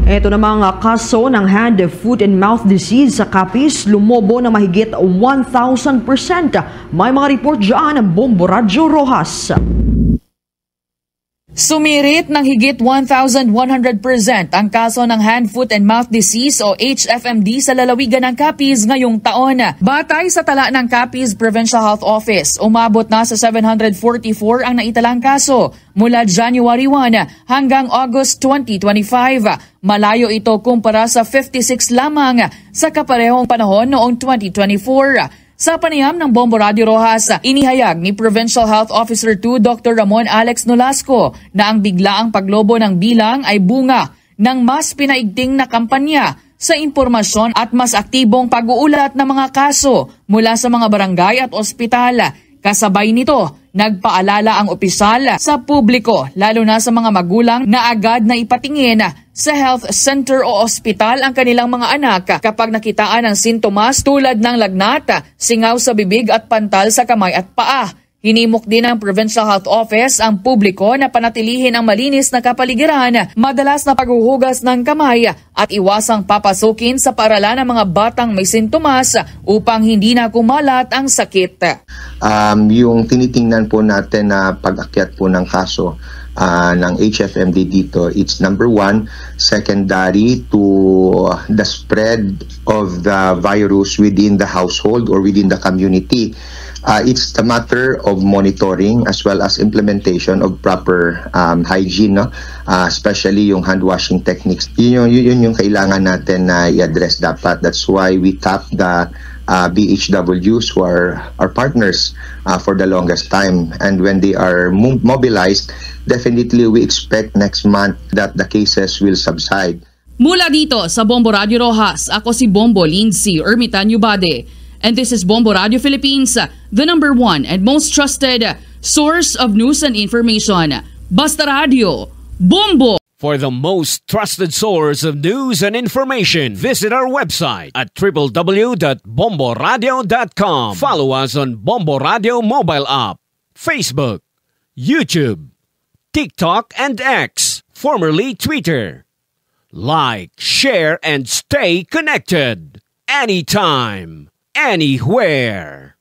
Ito namang kaso ng hand, foot, and mouth disease sa Capiz, lumobo na mahigit 1,000%. May mga report dyan ng Bombo Radyo Rojas. Sumirit ng higit 1,100% ang kaso ng hand, foot, and mouth disease o HFMD sa lalawigan ng Capiz ngayong taon. Batay sa tala ng Capiz Provincial Health Office, umabot na sa 744 ang naitalang kaso mula January 1 hanggang August 2025. Malayo ito kumpara sa 56 lamang sa kaparehong panahon noong 2024. Sa panayam ng Bombo Radio Rojas, inihayag ni Provincial Health Officer 2 Dr. Ramon Alex Nolasco na ang biglaang paglobo ng bilang ay bunga ng mas pinaigting na kampanya sa impormasyon at mas aktibong pag-uulat ng mga kaso mula sa mga barangay at ospital. Kasabay nito, nagpaalala ang opisyal sa publiko, lalo na sa mga magulang na agad na ipatingin sa health center o ospital ang kanilang mga anak kapag nakitaan ng sintomas tulad ng lagnat, singaw sa bibig at pantal sa kamay at paa. Hinimok din ng Provincial Health Office ang publiko na panatilihin ang malinis na kapaligiran, madalas na paghuhugas ng kamay at iwasang papasukin sa paaralan ng mga batang may sintomas upang hindi na kumalat ang sakit. Yung tinitingnan po natin na pag-akyat po ng kaso ng HFMD dito, it's number one, secondary to the spread of the virus within the household or within the community. It's the matter of monitoring as well as implementation of proper hygiene, no? Especially yung hand washing techniques. Yun yung kailangan natin na i-address dapat. That's why we tap the BHWs who are our partners for the longest time. And when they are mobilized, definitely we expect next month that the cases will subside. Mula dito sa Bombo Radio Rojas, ako si Bombo Lindsay Ermitanyo Bade. And this is Bombo Radio Philippines, the number one and most trusted source of news and information. Basta Radio, Bombo! For the most trusted source of news and information, visit our website at www.bomboradio.com. Follow us on Bombo Radio mobile app, Facebook, YouTube, TikTok, and X, formerly Twitter. Like, share, and stay connected. Anytime, anywhere.